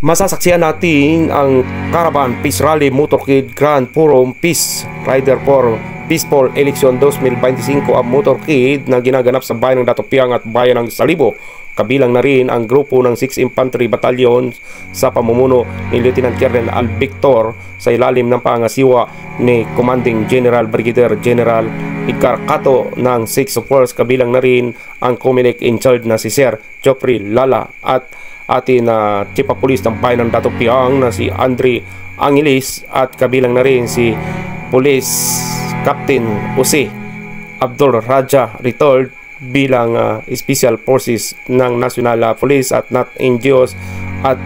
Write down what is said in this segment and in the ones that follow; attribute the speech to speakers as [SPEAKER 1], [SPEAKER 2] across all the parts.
[SPEAKER 1] Masasaksihan natin ang Caravan Peace Rally Motorcade Grand Forum Peace Rider for Peaceful Election 2025, ang motorcade na ginaganap sa bayan ng Datopiang at bayan ng Salibo. Kabilang na rin ang grupo ng 6th Infantry Battalion sa pamumuno ni Lieutenant Colonel Al Victor sa ilalim ng pangasiwa ni Commanding General Brigadier General Edgar Cato ng 6th Force. Kabilang na rin ang Comelec in charge na si Sir Geoffrey Lala at atin na Chief of Police ng bayan ng Datopiang na si Andre Angelis, at kabilang na rin si Police Captain Jose Abdul Raja retired bilang Special Forces ng National Police at Not NGOs at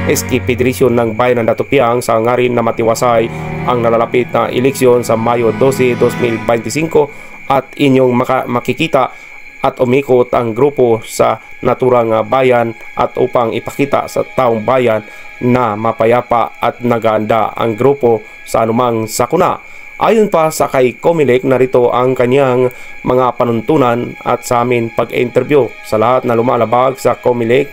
[SPEAKER 1] SK Federation ng bayan ng Datopiang sa hangarin na matiwasay ang nalalapit na eleksyon sa Mayo 12, 2025, at inyong makikita at umikot ang grupo sa naturang bayan at upang ipakita sa taong bayan na mapayapa at naganda ang grupo sa anumang sakuna. Ayon pa sa kay Comelec, narito ang kanyang mga panuntunan at sa amin pag-interview. Sa lahat na lumalabag sa Comelec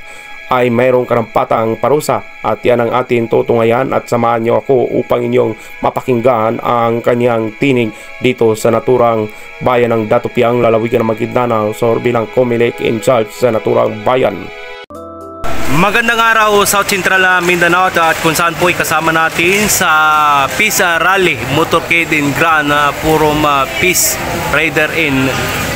[SPEAKER 1] ay mayroong karampatang parusa, at yan ang atin tutungayan, at samahan nyo ako upang inyong mapakinggan ang kanyang tinig dito sa naturang bayan ng Datopiang, lalawigan ng Maguindanao, so bilang Comelec in charge sa naturang bayan. Magandang araw South Central Mindanao, at kung saan po ay kasama natin sa Peace Rally Motorcade in Grand Forum Peace Rider in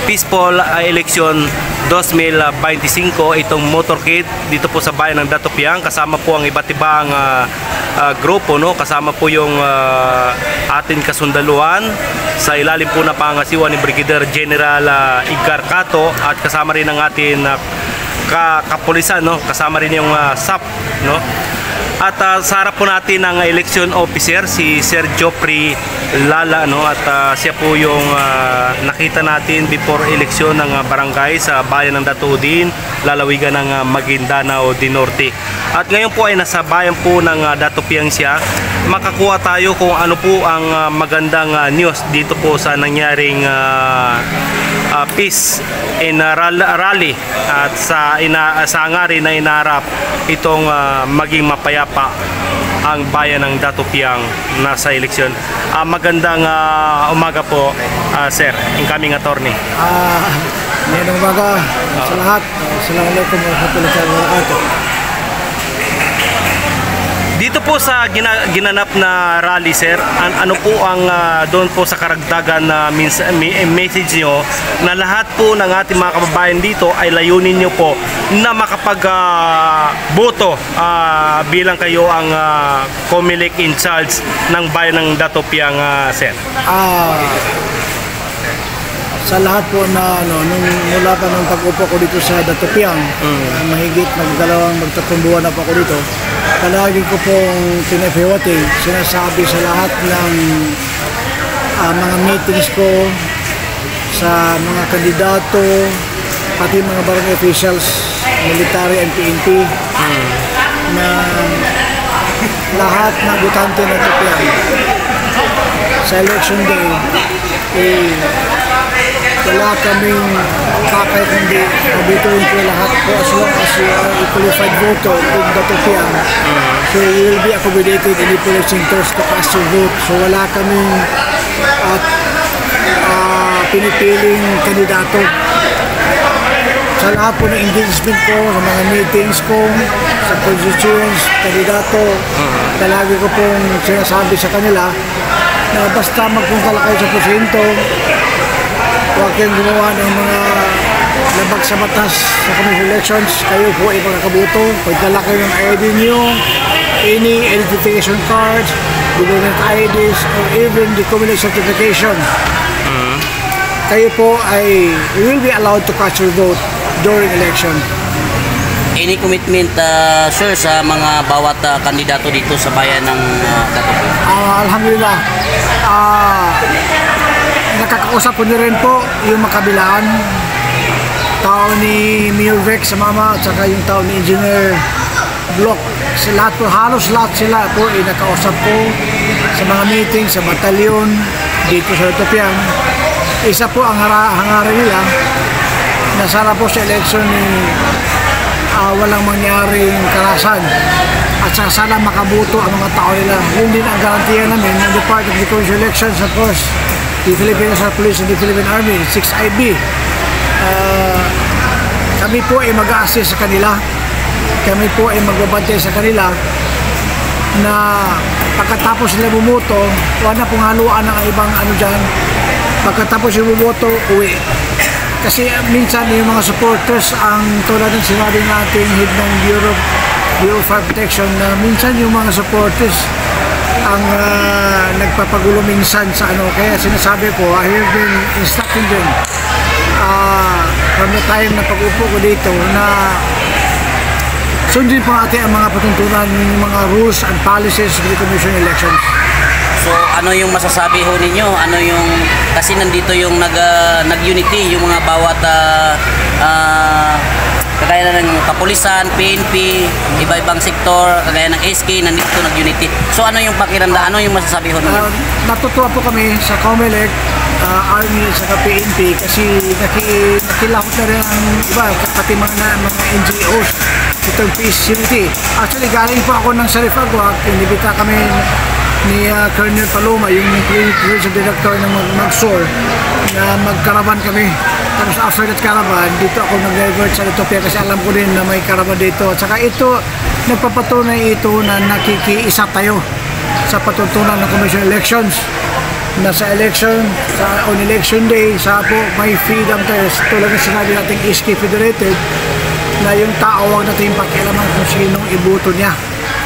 [SPEAKER 1] Peaceful Election 2025. Itong motorcade dito po sa bayan ng Datopiang, kasama po ang iba't ibang grupo, no? Kasama po yung ating kasundaluhan sa ilalim po na pangasiwa ni Brigadier General Edgar Cato, at kasama rin ang ating kapulisan, no? Kasama rin yung SAP, no? At sa harap po natin ang election officer, si Sir Geoffrey Lala, no? At siya po yung nakita natin before election ng barangay sa bayan ng Datodin, lalawigan ng Maguindanao del Norte. At ngayon po ay nasa bayan po ng Datopiang siya. Makakuha tayo kung ano po ang magandang news dito po sa nangyaring peace in rally, at sa hangarin na inaharap itong maging mapayapa ang bayan ng Datopiang nasa eleksyon. Magandang umaga po, sir, incoming attorney.
[SPEAKER 2] Magandang umaga sa lahat. Assalamualaikum warahmatullahi wabarakatuh.
[SPEAKER 1] Dito po sa ginanap na rally, sir, ano po ang doon po sa karagdagan na message nyo na lahat po ng ating mga kababayan dito ay layunin nyo po na makapag-boto bilang kayo ang Comelec in charge ng bayan ng Datopiang, sir?
[SPEAKER 2] Sa lahat po na nung mula pa nung pag-upo ko dito sa Datopiang, mahigit magtatlong buwan na po ako dito, palagi ko pong pinahiwating, sinasabi sa lahat ng mga meetings ko sa mga kandidato, pati mga barangay officials, military and PNP, na lahat ng butante ng Datopiang sa election day, wala kaming kakay kundi mabituin ko lahat po as long as you are a qualified voter in Datopiang. So you will be accommodated in the polling centers to cast your vote. So wala kaming pinipiling kandidato. Sa lahat po ng engagement ko, sa mga meetings ko, sa constituents, kandidato, talagi ko pong sinasabi sa kanila na basta magpunta lang kayo sa presinto, huwag kayong gumawa ng mga labag sa batas sa community elections. Kayo po ay makakaboto. Pagdala kayo ng ID nyo, any identification cards, government IDs, or even the community certification. Kayo po ay will be allowed to cast your vote during election.
[SPEAKER 3] Any commitment, sir, sa mga bawat kandidato dito sa bayan ng Datopiang?
[SPEAKER 2] Alhamdulillah. Nakakausap ko rin po yung makabilaan, tao ni Mayor Vex sa mama, at saka yung tao ni Engineer Block. Sa lahat po, halos lahat sila po ay nakausap ko sa mga meeting sa batalyon dito sa Datopiang. Isa po ang hangarin nila na sana po sa election ni walang mangyaring karahasan. at sana makabuto ang mga tao nila. Yun din ang garantiya namin ng Department of the Commission Elections, of course, the Philippine National Police and the Philippine Army, 6IB. Kami po ay mag-a-assist sa kanila. Kami po ay magbabantay sa kanila na pagkatapos nila bumoto, wala pong haluan ng ibang ano dyan. Pagkatapos yung bumoto, uwi. Kasi minsan yung mga supporters ang tulad ng sinabi natin head ng Bureau of Fire Protection na minsan yung mga supporters ang nagpapagulo minsan sa ano. Kaya sinasabi ko, I have been instructing them from the time na pag-upo ko dito na sundin po natin ang mga patuntunan ng mga rules and policies of the Commission Elections.
[SPEAKER 3] So ano yung masasabi ho ninyo? Ano yung kasi nandito yung nag-unity yung mga bawat kagaya ng kapulisan, PNP, iba-ibang sektor, kagaya ng SK nandito nag-unity. So ano yung pakiramdam? Ano yung masasabi ho ninyo?
[SPEAKER 2] Natutuwa po kami sa COMELEC, Army at PNP kasi nakilahot na rin ang iba, pati mga NGOs itong peace unity. Actually galing po ako ng Sarif Agua, inibita kami ni Colonel Paloma, yung Provincial Director ng Magsor, na magkaraban kami. Tapos after that caravan, dito ako nag-divert sa Ethiopia kasi alam ko din na may caravan dito. At saka ito, nagpapatunay ito na nakikiisa tayo sa patutunan ng Commission Elections. Na sa election, on election day, sa po may freedom tayo. Tulad na sinabi natin SK Federated, na yung tao huwag natin pakialaman kung sinong iboto niya.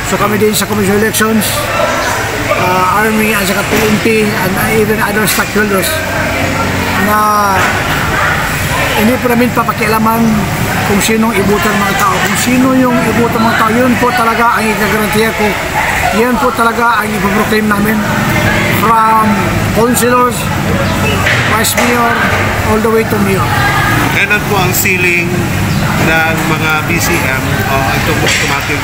[SPEAKER 2] So kami din sa Commission Elections, Army at saka PNP and even other stakeholders na hindi po namin papakialaman kung sinong iboto ng mga tao. Kung sino yung iboto ng mga tao, yun po talaga ang ikagarantiya ko. Yan po talaga ang ipoproclaim namin from councilors, vice mayor, all the way to mayor.
[SPEAKER 4] Kailan po ang ceiling ng mga BCM o itong automatic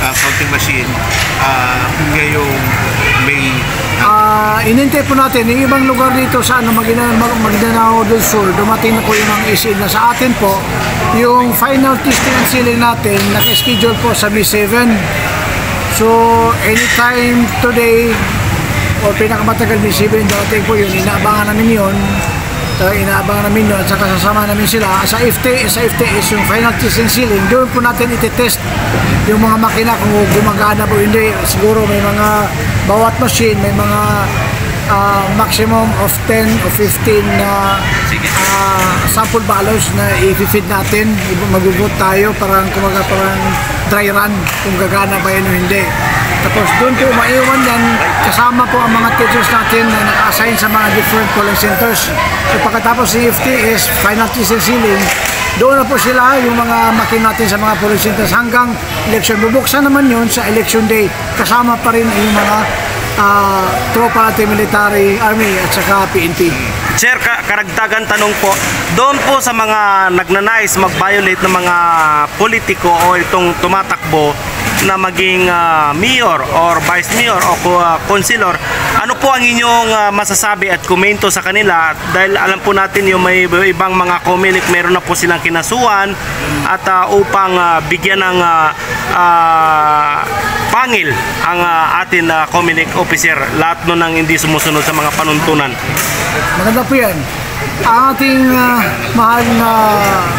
[SPEAKER 4] counting machine ngayong May?
[SPEAKER 2] Inintay po natin yung ibang lugar dito sa Maguindanao del Sur, dumating na po yung mga isin na sa atin po. Yung final testing and sealing natin naka-schedule po sa May 7. So anytime today o pinakamatagal May 7, dating po yun, inaabangan namin yun. Inaabangan namin yun at saka sasama namin sila sa FTS yung final testing sealing. Doon po natin itetest yung mga makina kung gumagana po hindi. Siguro may mga bawat machine may mga maximum of 10 o 15 na sample ballots na i-feed natin. Mag-vote tayo parang dry run kung gagana ba yun o hindi. Tapos doon po maiwan yan kasama po ang mga teachers natin na naka-assign sa mga different polling centers. So pagkatapos si FTS, final testing sealing, doon na po sila yung mga makina natin sa mga polling centers hanggang election. Bubuksan naman yun sa election day. Kasama pa rin yung mga tropa natin, military, army at saka PNP.
[SPEAKER 5] Sir, karagdagan tanong po, doon po sa mga nagnanais mag-violate ng mga politiko o itong tumatakbo na maging mayor or vice mayor o councilor, ano po ang inyong masasabi at komento sa kanila? Dahil alam po natin yung may ibang mga COMELEC meron na po silang kinasuhan at upang bigyan ng pangil ang atin na COMELEC officer, lahat nun ang hindi sumusunod sa mga panuntunan.
[SPEAKER 2] Maganda po yan. Ang ating mahal na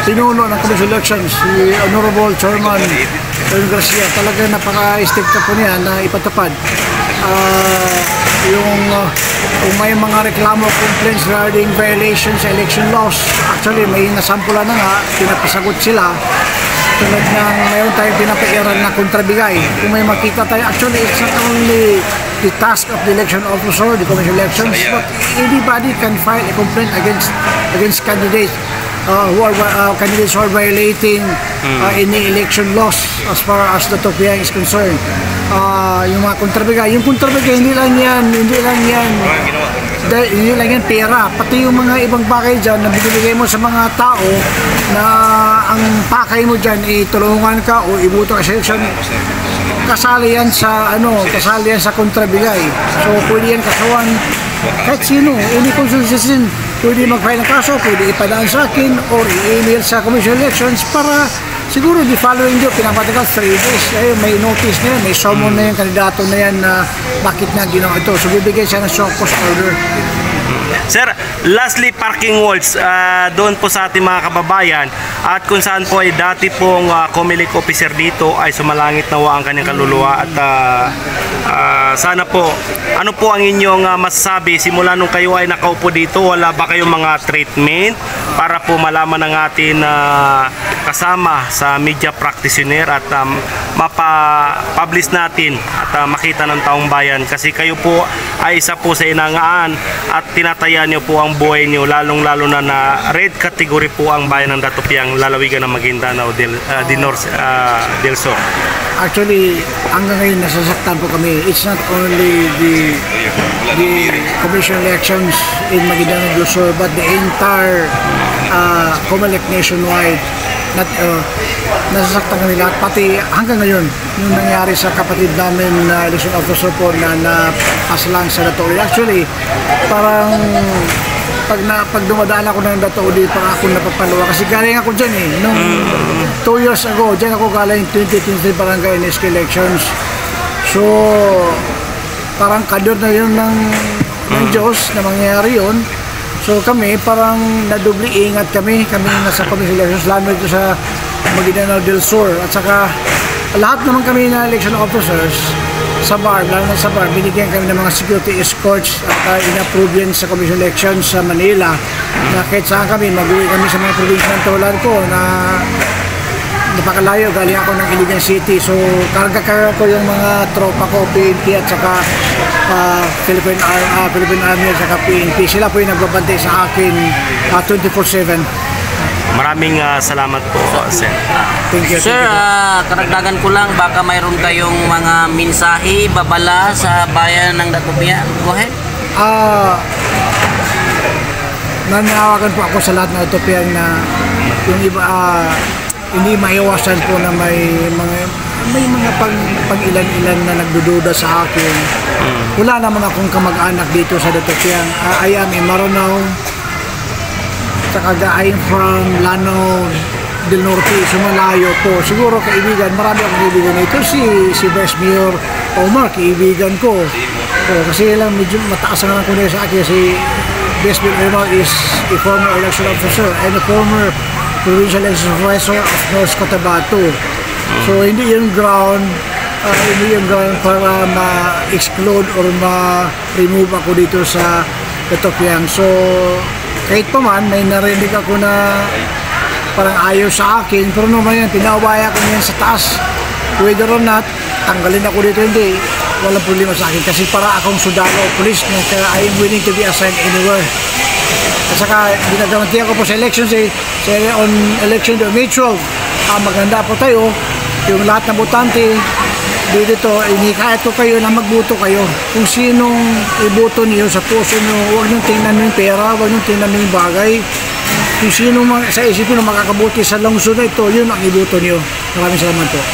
[SPEAKER 2] pinuno ng Commission Elections, si Honorable Chairman Don Garcia, talaga napaka-strict po niya na ipatupad kung may mga reklamo, complaints regarding violations sa election laws. Actually may nasampulan na nga, pinapasagot sila. Tulad ng mayroon tayong pinapairan na kontrabigay. Kung may makita tayo, actually it's not only the task of the election officer, the Commission Elections, but anybody can file a complaint against candidates who are violating any election laws as far as the TOPIA is concerned. Yung mga kontrabigay, hindi lang yan pera, pati yung mga ibang pakay dyan na binibigay mo sa mga tao na ang pakay mo dyan tulungan ka o ibuto ka sa election, kasali yan sa kontrabigay. So pwede yan kasawan kahit sino, any concerned citizen, pwede mag-file ng kaso, pwede ipadaan sa akin or i-email sa Commission Elections para Siguro the following day, pinapatagal 3 days. Ayun, may notice na yan, may summon na yung kandidato na yan na bakit na ginawa ito. So bibigay siya ng show cause order.
[SPEAKER 5] Sir, lastly, parking walls doon po sa ating mga kababayan at kung saan po ay dati pong COMELEC officer dito ay sumalangit nawa ang kanyang kaluluwa at sana po, ano po ang inyong masasabi simula nung kayo ay nakaupo dito, wala ba kayong mga treatment para po malaman ng atin kasama sa media practitioner at mapa-publish natin at makita ng taong bayan kasi kayo po ay isa po sa inangaan at tinataya niyo po ang buhay niyo lalong-lalo na red category po ang bayan ng Datopiang, lalawigan ng Maguindanao del Sur.
[SPEAKER 2] Actually, hanggang ngayon nasasaktan po kami. It's not only the commission elections in Maguindanao del Sur but the entire COMELEC nationwide. Nasasaktan kami lahat, pati hanggang ngayon yung nangyari sa kapatid namin na election officer po na napaslang sa Datouli. Actually, parang pag dumadaan ako ng Datouli, parang ako napapaluwa kasi galing ako dyan nung 2 years ago, dyan ako galing 2023 barangay NSK elections. So parang kador na yun ng Diyos na mangyayari yun. So kami parang nadubli ingat kami nasa commission elections, lalo dito sa Maguindanao del Sur at saka lahat naman kami na election officers sa bar, lalo na sa bar, binigyan kami ng mga security escorts at in-approve yan sa commission elections sa Manila na kahit saan kami, mag-uwi kami sa mga probinsya ng Taulan ko na napakalayo, galing ako ng Iligan City. So karga-karga ko yung mga tropa ko, PNP at saka Philippine Army at saka PNP. Sila po yung nagbabantay sa akin 24/7.
[SPEAKER 5] Maraming salamat po, Sir.
[SPEAKER 2] Thank you.
[SPEAKER 3] Sir, karagdagan ko lang, baka mayroon kayong mga mensahe, babala sa bayan ng Datopiang. Go ahead.
[SPEAKER 2] Nanawagan po ako sa lahat ng Datopiang na yung iba hindi maiwasan po na may mga pag-ilan-ilan na nagdududa sa akin. Wala naman akong kamag-anak dito sa Datopiang. I am in Maranao. I'm from Lanao del Norte, sumalayo po. Siguro kaibigan, marami akong kaibigan ito. Si Vice Mayor Omar, kaibigan ko. Kasi lang medyo mataas ang ko na sa akin. Si Vice Mayor Omar is a former election officer and a former provincial election supervisor of North Cotabato. So hindi yung ground para ma-exclude or ma-remove ako dito sa Datopiang. So kahit pa man, may narinig ako na parang ayaw sa akin, pero naman yan, pinawaya ko niyan sa taas. Whether or not, tanggalin ako dito, hindi. Walang problema sa akin kasi para akong sundalo o police, kaya I am willing to be assigned anywhere. At saka, ginagawantiyan ko po sa elections on election day, May 12, maganda po tayo, yung lahat ng botante, dito, inikayat ko kayo na magboto kayo. Kung sinong iboto niyo sa puso niyo, huwag niyong tingnan yung pera, huwag niyong tingnan yung bagay. Kung sino sa isipin na makakabuti sa lungsod na ito, yun ang iboto niyo. Maraming salamat po.